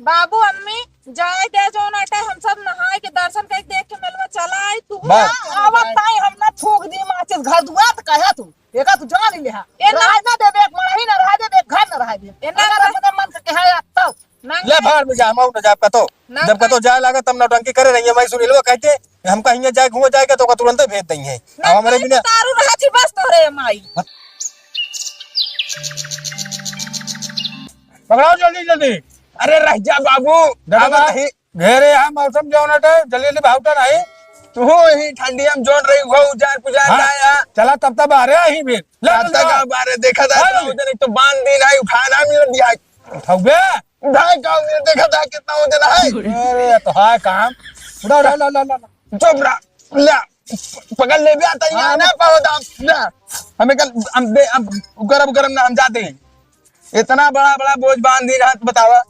बाबू अम्मी जाए दे जो नाटे हम सब नहाए के दर्शन करके देख के मेलवा चला आई तू आवत ताई हम ना फूक दी माचिस घर दुआ त कहे तू एका तू जान ले हा ए ना ना दे एक मही ना रह दे एक घर ना रह दे ए ना अपने मन से कहे तब ले भाड़ में जा हम ना जा कतो जब कतो जाए लागा तब नौटंकी करे रही है। मैं सुनीलवा कहते हम कहीं जाए घूम जाएगा तो तुरंत भेज देंगे है अब हमारे बिना तारू रहा छी बस तोरे माई पकड़ाओ जल्दी जल्दी। अरे रह जा बाबू घेरे हम मौसम जो नटे जल्दी जल्दी भावटा नहीं तू ही ठंडी हम जोड़ रही हो उजार पुजार आया चला तब आ रहे ही फिर तक बारे देखा था उधर तो बांध दिन आई खाना मिल दिया उठाओगे ढाई का मिल देखा था कितना वजन है। अरे तो है काम उड़ा उड़ा ला ला ला चुप रहा ले पकड़ ले भी आता यहाँ ना पाओ ना हमें कल हम गरम गरम ना हम जाते हैं इतना बड़ा बड़ा बोझ बांध दी रात बतावा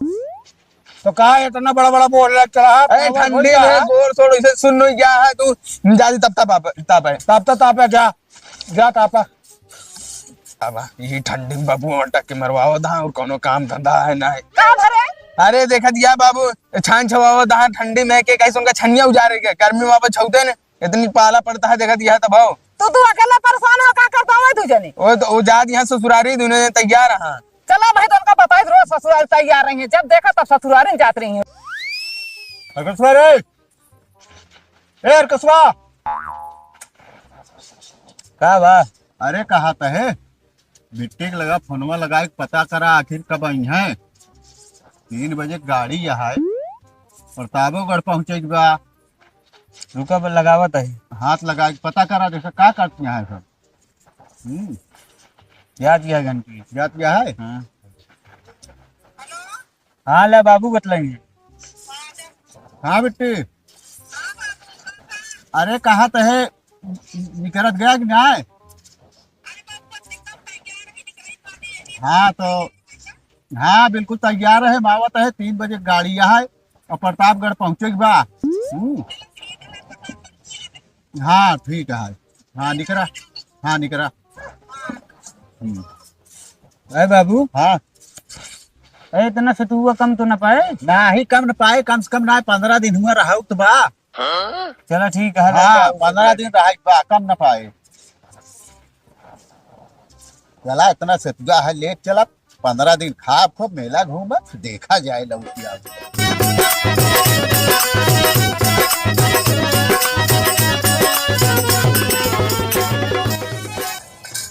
तो कहा इतना बड़ा बड़ा बोल रहा चला अरे ठंडी है गोर छोड़ इसे सुन लो क्या है तू जाती तब तापा क्या तापा अब ये ठंडी में बाबू अटक के मरवाओ धा और कोनो काम धंधा है ना है का भरे अरे देखा दिया बाबू छान छवाओ धा ठंडी में के कैसे उनका छनिया उजारे के गर्मी में छौते ने इतनी पाला पड़ता है देखा दिया तब हो तू अकेला परेशान हो का करता है तू जने वो तो वो जात यहाँ ससुरारी दुनिया तैयार हां चला भाई तो उनका बताई रोज ससुराल तैयार रही है जब देखा तब ससुराल जात रही है कसवा का बा अरे कहा तो है बिट्टे के लगा फोनवा लगा के पता करा आखिर कब आई है 3 बजे गाड़ी यहाँ प्रतापगढ़ पहुंचे बा रुका लगावत है हाथ लगा के पता करा देखा का करती है सब याद किया घंटी याद क्या है हाँ ले बाबू बतलाएंगे। हाँ बिट्टी अरे कहा तो है निकलत गया कि ना है हाँ तो हाँ बिल्कुल तैयार है मावत है 3 बजे गाड़ी है और प्रतापगढ़ पहुंचे बा हाँ ठीक है हाँ निकरा अरे बाबू हाँ अरे इतना सतुआ कम तो ना पाए ना ही कम न पाए कम से कम ना 15 दिन हुआ रहा तो बा चलो ठीक है हाँ 15 दिन रहा बा कम न पाए चला इतना सतुआ है लेट चला 15 दिन खा खूब मेला घूमा देखा जाए लौटिया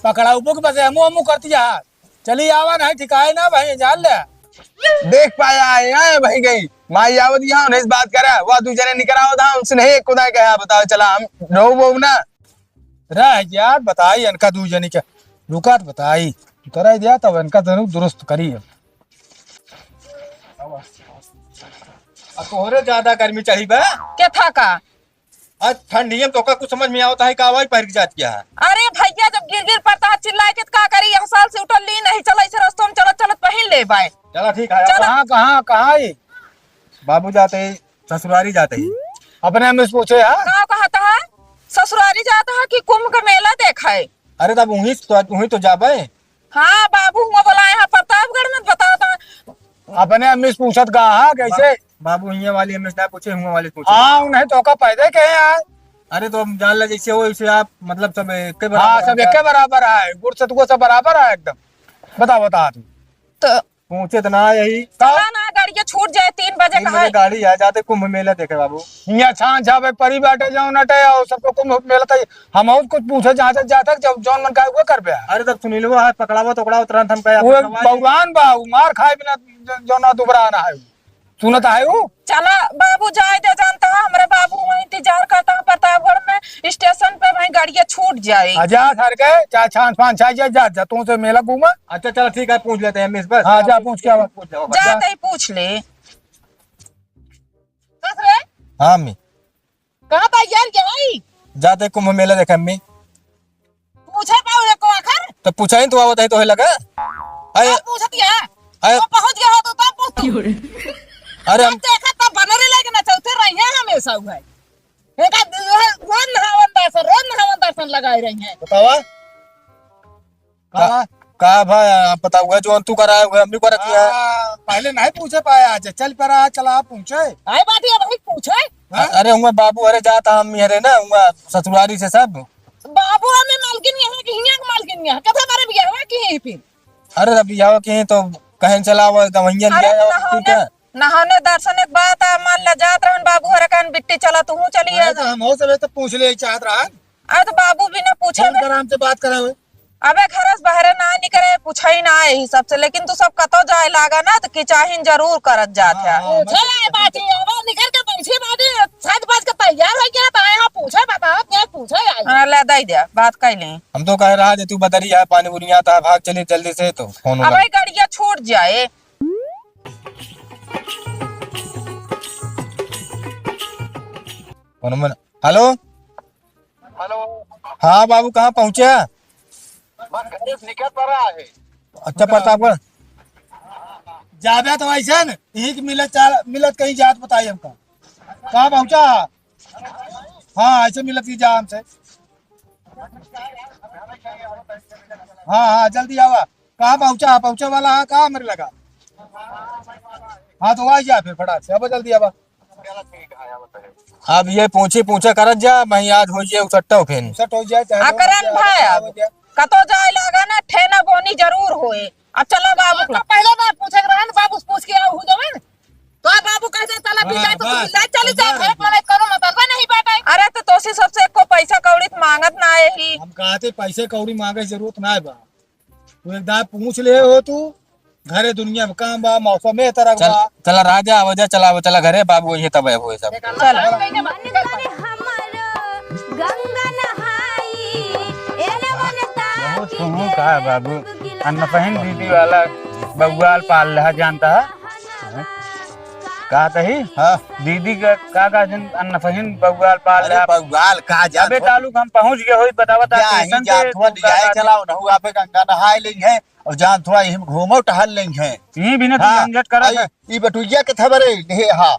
पकड़ा उपो के बसे हमू करती है चली आवा नहीं ठिकाए ना भाई जान ले देख पाया है भाई गई माई आवत यहाँ उन्हें इस बात करा वो दूसरे निकराओ था उनसे नहीं एक खुदा कहा बताओ चला हम रो वो ना रह यार बताई इनका दू जनी के रुकात बताई करा दिया तब इनका जरूर दुरुस्त करी है तोहरे ज्यादा गर्मी चढ़ी बा क्या था का आज ठंडी में तो का कुछ समझ में आता है का वाई पहर के जात क्या है। अरे भैया जब गिर गिर पड़ता है चिल्लाए के का करी यह साल से उठल ली नहीं चला इसे रास्ते में चलत चलत पहन ले बाय चला ठीक है कहाँ ही बाबू जाते ही ससुरारी जाते ही अपने में पूछे है का कहता है ससुरारी जाता है कि कुंभ का मेला देखा है। अरे तब वही तो जाबे हाँ बाबू हुआ बुलाए हैं प्रतापगढ़ में बताता अपने अम्मी से पूछत कहा कैसे बाबू हिया वाली हमें ना पूछे हुआ वाले पूछे हाँ उन्हें तो का पैदे कहे यार अरे तो हम जान ला जैसे हो वैसे आप मतलब सब एक हाँ सब एक बराबर है गुड़ सतुआ सब बराबर है एकदम बता तू तो पूछे तो ना यही चला ना गाड़ी छूट जाए 3 बजे का है गाड़ी है जाते कुंभ मेला देखे बाबू यहाँ छान छापे परी बैठे जाओ नटे और सबको कुछ मेला था हम और कुछ पूछे जहाँ तक जाता जब जौन मन का वो कर पे अरे तब सुनील वो है पकड़ावा तो तुरंत हम कहे वो भगवान बा मार खाए बिना जो ना दुबरा ना है सुनता है वो चला बाबू जाए दे जानता है हमारे बाबू वहीं इंतजार करता है प्रतापगढ़ में स्टेशन पे वहीं गाड़ियां छूट जाए आजा सर के चाहे छान पान चाहे जा तू से मेला घूमा अच्छा चलो ठीक है पूछ लेते हैं मिस बस हाँ जा पूछ क्या जाते ही पूछ ले हाँ अम्मी कहां तैयार जाई जाते कुंभ मेला देखे अम्मी पूछे पाऊ को आखिर तो पूछा ही तो आवत है तो लगा अरे पूछत है अरे वो पहुंच गया हो तो तब पूछ अरे हम देखा तब बनरे लेके ना चलते रही है हमेशा हुआ है एक रोज नहावन दर्शन लगाए रही है बतावा का भाई आप बताओ जो तू कराए हुए हमने करा किया है। पहले नहीं पूछे पाया आज चल पर चला पूछे। आई बात ये भाई पूछे अरे हुआ बाबू अरे जाता हम अरे ना हुआ ससुरारी से सब। बाबू हमें मालकिन यहाँ की हियां के मालकिन यहाँ कथा बारे बिया हुआ की है फिर। अरे अभी आओ के तो कहीं चला हुआ तो वहीं अरे लिया तो जाओ, ठीक है। नहाने दर्शन एक बात है, मान ला जात रहन बाबू हरे कान बिट्टी चला तू चली आ। तो हम हो सब तो पूछ ले चाहत रहा अरे तो बाबू भी ना पूछे फोन कर हमसे बात करा हुए। अबे घरस बहरे ना निकले पूछा ही ना यही सबसे, लेकिन तू सब कतो जाए लागा ना तो किचाहिन जरूर करत जात है। पूछे आई बात ये अब निकल के पैसे बादी साथ बात का तैयार हो गया तो यहाँ पूछे बता क्या पूछे आई। हाँ ले दे दे बात कर ले। हम तो कह रहा है तू बदरी है पानी बुनी आता है भाग चली जल्दी से तो फोन अब गाड़िया छूट जाए। हेलो हेलो हाँ बाबू कहाँ पहुँचे? बस घर से निकल पड़ रहा है। अच्छा प्रतापगढ़ जाबे तो ऐसा न यही की मिलत कहीं जात बताई हमका कहाँ पहुँचा। हाँ ऐसे मिलत की जा हमसे। हाँ हाँ जल्दी आवा कहाँ पहुँचे वाला है कहाँ मेरे लगा। हाँ तो आ जा फिर फटाक से अब जल्दी आवा। अब ये पूछे करत जा मैं आज हो जाए उठट्टा फिर सेट हो जाए चाहे अकरम भाई अब कतो जाए लागा ना ठेना बोनी जरूर होए। अब चलो बाबू तो पहले ना पूछे रहन बाबू पूछ के आओ हो जावे तो बाबू कहते चला भी जाए तो ले चली जाए घर वाले करो ना तो नहीं बात आई। अरे तो तोसी सबसे को पैसा कौड़ी मांगत ना है ही। हम कहते पैसे कौड़ी मांगे जरूरत ना है बा तू एकदम पूछ ले हो तू घरे दुनिया में काम बा मौसम में तरह चल बा। चला राजा आवाजा चला घरे बाबू ये तब हुए सब। कहा बाबू अन्न पहन दीदी वाला बउआल पाल रहा जानता है कहा तही हाँ दीदी का अन्न पहन बउआल पाल अरे रहा। बंगाल कहा जा अबे तालुक हम पहुंच गए हो बतावा स्टेशन पे चलाओ ना हुआ पे गंगा नहाए लेंगे हैं और जान थोड़ा यही घूमो टहल लेंगे हैं। यही भी ना तू हाँ, झंझट करा था। ई बटुइया के खबर है हाँ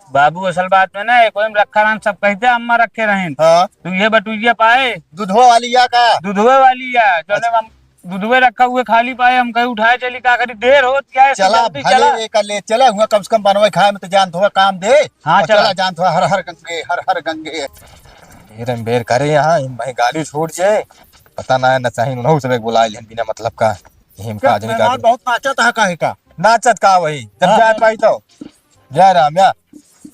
बाबू असल बात में ना कोई रखा रहन सब कहते अम्मा रखे रहें हाँ तू ये बटुइया पाए दूधवा वाली या का दूधवे वाली है जो हम दूधवे रखा हुए खाली पाए हम कहीं उठाए चली का करी देर हो क्या है चला जल्दी चला। भले एक ले चला हुआ कम से कम बनवे खाए में तो जान थोड़ा काम दे। हाँ, और चला। चला जान थोड़ा हर हर गंगे बेरम बेर करे यहाँ भाई गाड़ी छोड़ जाए पता ना न चाहिए उन्होंने सब बुला लेन बिना मतलब का हिम का आदमी का बहुत नाचा था काहे का नाचत का वही जब हाँ। जाए पाई तो जय राम या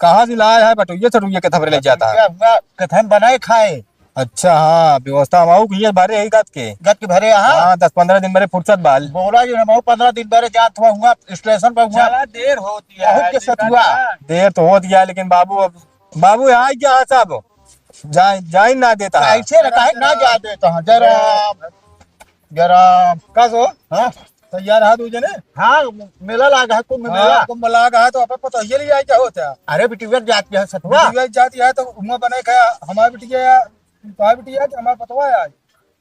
कहाँ से लाया है बटुइया सटुइया के थपरे ले जाता है। हुआ कथन बनाए खाए अच्छा हाँ व्यवस्था हम ये भरे यही गत के गत के भरे हाँ हाँ 10-15 दिन भरे फुर्सत बाल बोला जो हम 15 दिन भरे जात हुआ स्टेशन पर हुआ चला देर होती है बहुत के सतुआ देर तो हो गया लेकिन बाबू यहाँ क्या सब जाए ना देता है। ऐसे रखा है ना जा देता हूँ जरा जरा का सो हाँ तैयार हाथ तुझे ने हाँ मेला लागा है कुंभ मेला हाँ कुंभ लगा है तो अपन पता ये लिया क्या होता है। अरे बिटिया जाती है सतुआ बिटिया जाती है तो उमा बने खाया हमारी बिटिया तुम्हारी बिटिया कि हमारा पतवा है आज।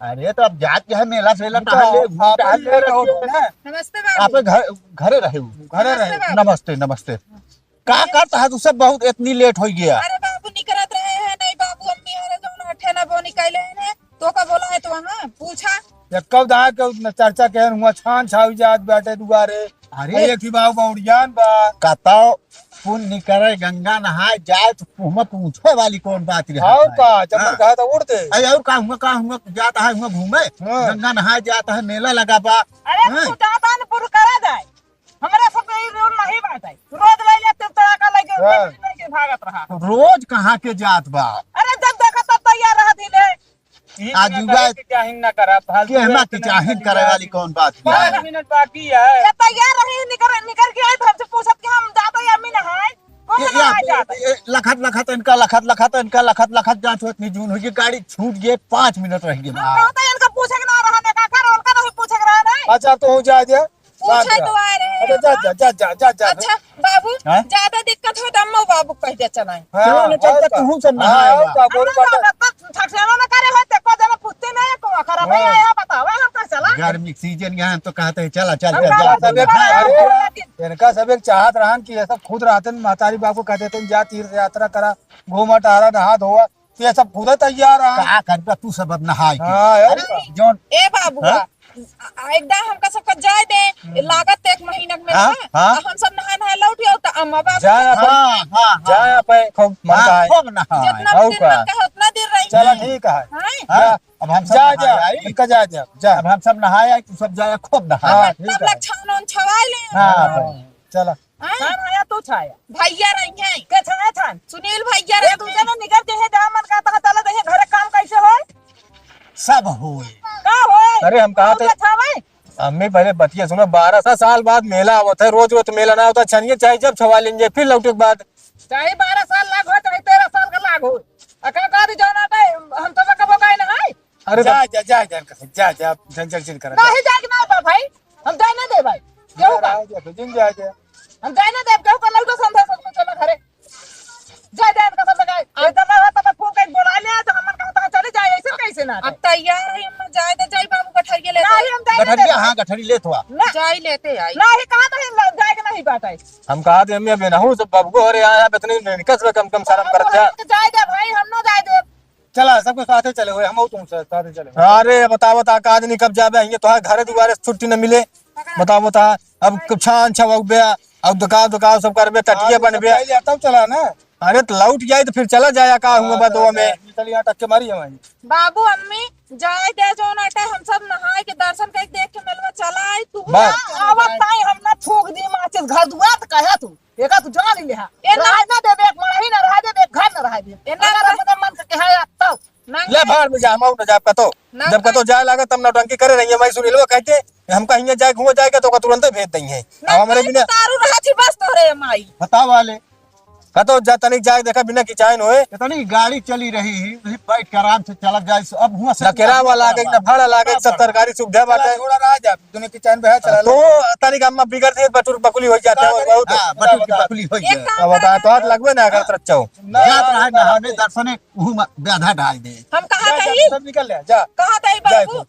अरे तो अब जात है मेला सेला तो आप ले रहे हो ना नमस्ते आप बाबू। घरे रहे हो घरे रहे नमस्ते नमस्ते का करता है तू सब बहुत इतनी लेट हो गया। अरे बाबू निकलत रहे हैं नहीं बाबू अम्मी आ रहे जो ठेना बोनी कैले हैं तो का बोला है तो वहाँ पूछा या कब दा के चर्चा के हुआ छान छावी जात बैठे दुआरे अरे एक ही बाबू बाउड़ियान बा कताओ पुण्य करे गंगा नहाए जाए तो तुम पूछे वाली कौन बात रही हाउ का जब कहा था उड़ते अरे और का हुआ जाता है हुआ घूमे हाँ। गंगा नहाए जाता है मेला लगा बा अरे हाँ। तू जाता न पूरा करा जाए हमारा सब ये रूल नहीं बात है रोज ले ले तब तरह का लेके भागत रहा। रोज कहाँ के जात बा अरे जब देखा तब तैयार रहा दिले आज युवा क्या ना करा फालतू के हमा की चाहिन करे वाली कौन बात है 5 मिनट बाकी है। ये तैयार रही निकल के आए तो हमसे पूछत कि हम जाते या अम्मी नहाए कौन नहाए जाते लखत जांच होत नहीं जून होगी गाड़ी छूट गए 5 मिनट रह गए हम कहते हैं इनका पूछे ना रहने का कर उनका नहीं पूछे रहा नहीं अच्छा तो हो जा दिया पूछे तो आ रहे अरे हैं। जा अच्छा बाबू हाँ? ज्यादा दिक्कत हो तो अम्मा बाबू कह दे चलाए। चलो ना चल के तू सब नहाएगा ठकसाना ना करे होते को जना पूछते नहीं को खराब है आया बताओ हम कैसे चला गर्मी सीजन यहाँ तो कहते हैं चला चल इनका सब एक चाहत रहन कि ये सब खुद रहते महतारी बाबू कहते थे जा तीर्थ यात्रा करा घूमा टहरा नहा धोआ ये सब खुद तैयार रहा क्या करबा तू सब अब नहाए हाँ यार जोन ए बाबू हाँ? एकदम हमका सबका जाय दे लागत एक महीना में हाँ, है। हाँ। हम सब नहा नहा लौट आओ त अम्मा बाबू जा आप हाँ हाँ जा आप खूब मन का है खूब नहाए जितना और दिन का? रखा है उतना दिन रही चला ठीक है हैं? हाँ, अब हम सब जा नहाए जा आई। इनका जा जा जा अब हम सब नहाए आई, तू सब जाए खूब नहा हाँ ठीक सब है लोग छान उन छवाई ले हाँ चला हैं? छान आया तू छाया भैया रही हैं के छाया छान सुनील भैया ये रही दूसरे में निकल के है जहां मन का तहा तला दे घरे काम कैसे होए सब हुए का होए अरे हम कहा थे छावे अम्मी पहले बतिया सुनो 12 साल बाद मेला होता है रोज रोज मेला ना होता छनिए चाहे जब छवा लेंगे फिर लौटे के बाद चाहे 12 साल लाग हो चाहे 13 साल का लाग हो अका का दी जाना पे हम तो कबो गए ना है अरे जा जा जा जा जा झंझट चिल कर नहीं जाके ना बा भाई हम जाए ना दे भाई क्यों का जिन जा जा हम जाए ना दे क्यों का लौटो संधा सब चला घरे जा जा का सब गए आ दला होता तो खूब कहीं बोला ले तो हमन का तो चले जाए ऐसे कैसे ना अब तैयार है अम्मा जाए दे जाई बाबू गठरिया ले नहीं हम जाए ना गठरिया हाँ गठरी ले थोड़ा ना जाई लेते आई नहीं कहा तो जाए के नहीं बात है हम कहा थे अम्मी अभी नहू सब बबगो हो रहे यहाँ पे इतनी निकस में कम कम शर्म करते हैं जाए दे भाई हम ना जाए दे चला सबके साथे चले हुए हम तुम साथे चले अरे बताओ बता का आदमी कब जाबे ये तो घरे दुआरे से छुट्टी न मिले बताओ बता अब छान छवा बे अब दुकान दुकान सब करबे टटिया बनबे तब चला ना अरे तो लौट जाए तो फिर चला जाया का हुआ बदवा में चल यहाँ टक्के मारी हमारी बाबू अम्मी जाए दे जो नाटे हम सब नहाए के दर्शन करके देख के मिलवा चला आई तू बस आवत ताई हम ना थूक दी माचिस घर दुआ त कहे तू एका तू जान ले हा ए ना- रह ना दे एक मरही ना रह दे एक घर ना रह दे ए ना- अगर अपने मन से कहे तो ले भाड़ में जा हम न जाब का तो ना- जब का तो जाए लागा तब नौटंकी करे रही है मैं सुनीलवा कहते हमका हियां जाए घूम जाएगा तो का तुरंत भेज दई है अब हमारे बिना तारू रहा छी बस तोरे माई बताओ वाले का तो जा तनिक जाए देखा बिना किचाइन होए इतनी गाड़ी चली रही है बैठ के आराम से चला जाए अब हुआ ना किराया लागे ना भाड़ा लागे सब सरकारी सुविधा बाटे थोड़ा रह जा दोनों की चैन पे है चला तो तनिक अम्मा बिगड़ से बटुर बकुली हो जाते हैं बहुत हाँ बटुक की बकुली हो एक गया काम अब बता तो हाथ लगबे ना अगर तरच चाहो जात रहा नहाने दर्शने वहू ब्याधा डाल दे हम कहा कही सब निकल ले जा कहा तई बाबू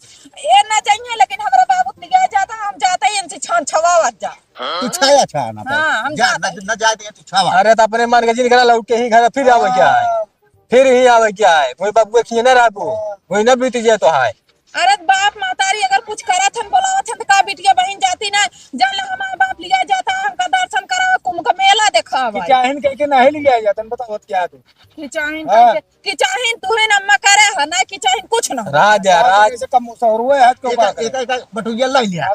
ये ना चाहिए लेकिन हमरा बाबू निकल जाता हम जाते ही इनसे छान छवावत जा तू छाया छाना हाँ, हम जा जाते न जाए दे तू छावा अरे तो अपने मान के जिन घर लौट के ही घर फिर आवे क्या है फिर ही आवे क्या है कोई बाबू खिए ना राबू कोई न बीत जाए तो हाय अरे बाप मातारी अगर कुछ करत हन बोलावत हन त का बिटिया बहन जाती ना जान हमारा बाप लिया जाता हमका दर्शन करा कुंभ का मेला दिखावा चाहन कह के नहीं लिया जाता बताओ क्या तू कि चाहिन हाँ। कि चाहिन तुहे अम्मा करे है ना कि चाहिन कुछ ना राजा राज ऐसे कम सौर हुए हाथ के ऊपर एक बटुया ले लिया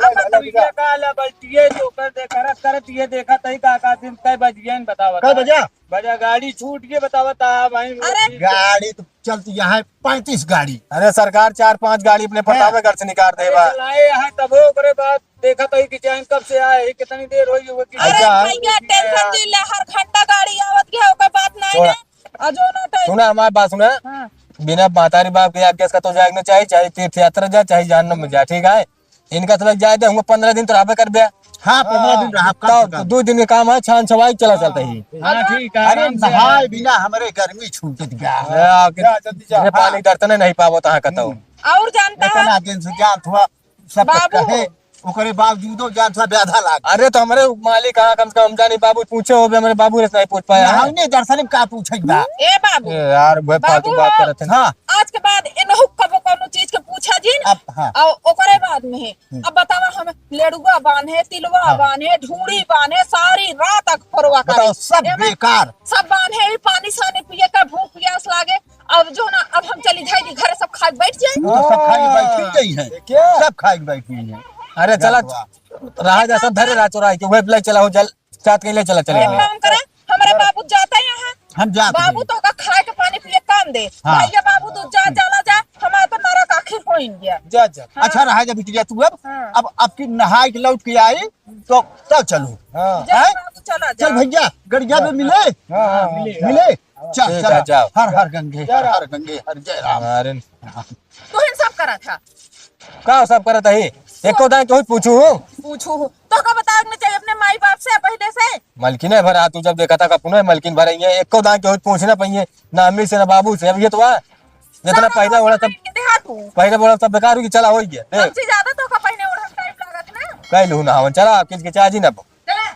कई बजा बजा गाड़ी छूट के बतावता भाई अरे गाड़ी तो चलती यहाँ 35 गाड़ी अरे सरकार 4-5 गाड़ी अपने प्रतापे घर से निकाल दे बा चलाए यहाँ तब ओकरे बाद देखा तो कि चैन कब से आए कितनी देर हुई होगी कि अरे अच्छा। भैया टेंशन जिले हर घंटा गाड़ी आवत के ओकर बात नहीं है अजो ना टाइम सुना हमारी बात सुना हां बिना मातारी बाप के आज्ञा का तो जागना चाहिए चाहे तीर्थ यात्रा जा चाहे जहन्नम में जा ठीक है इनका तो जाए दे हम 15 दिन तो रहबे कर बे हाँ 15 दिन रहा तो 2 दिन के काम है छान छवाई चला चलता ही हाँ ठीक है अरे आराम से नहाए बिना हमारे गर्मी छूटत गया जा जल्दी जा पानी दर्तने नहीं पावो तहाँ कहता हूँ और जानता है इतना दिन से जान थोड़ा सब बाबू। कहे ओकरे बावजूदो जान सा ब्याधा लाग अरे तो हमारे मालिक कहाँ कम से कम जानी बाबू पूछे हो हमारे बाबू ने नहीं पूछ पाया है। हमने दर्शन में का पूछे बा ए बाबू ए यार भाई फालतू बाबू बात हो। करत है ना हाँ आज के बाद इनहु कबो कोनो चीज के पूछा जी अब हाँ और ओकरे बाद में है अब बतावा हम लेडुआ बांधे तिलवा बांधे ढूंढी बांधे सारी रात अखरवा बताओ सब एमे बेकार सब बांधे ही पानी सानी पिए का भूख प्यास लागे अब जो ना अब हम चली जाएगी घर सब खा के बैठ जाए तो सब खाई बैठी गई है क्या सब खाई बैठी है अरे चला रहा जा सब धरे रहा चोरा के वही प्लाई चला हो जल साथ के ले चला चले एक काम करे हमारे बाबू जाता है यहाँ हम जाते बाबू हैं। तो का खाए के पानी पिए काम दे हाँ। भैया बाबू तो जा चला जा हमारा तो नरक आखिर हो गया जा जा अच्छा रहा जब बिटिया तू अब हाँ। अब की नहाई के लौट के आई तो तब चलो हाँ जा हैं? बाबू चला जा चल भैया गड़िया में मिले हाँ हाँ मिले चल ठीक चल है, जाओ। हर हर गंगे हर गंगे हर जय राम अरे तो इन सब करा था का सब करत है एको दाई तो पूछू पूछू तो का बताने चाहिए अपने माई बाप से पहले से मलकिन है भरा तू जब देखा था का पुनः मलकिन भरा ये एको दाई तो पूछना पहिए ना अम्मी से ना बाबू से अब ये तो जितना पहला बोला सब देहातू पहले बोला सब बेकार की चला हो गया देख हमसे ज्यादा तो का पहले उड़न टाइम लागत ना कह लू ना हवन चला किसके चार्ज ही ना चला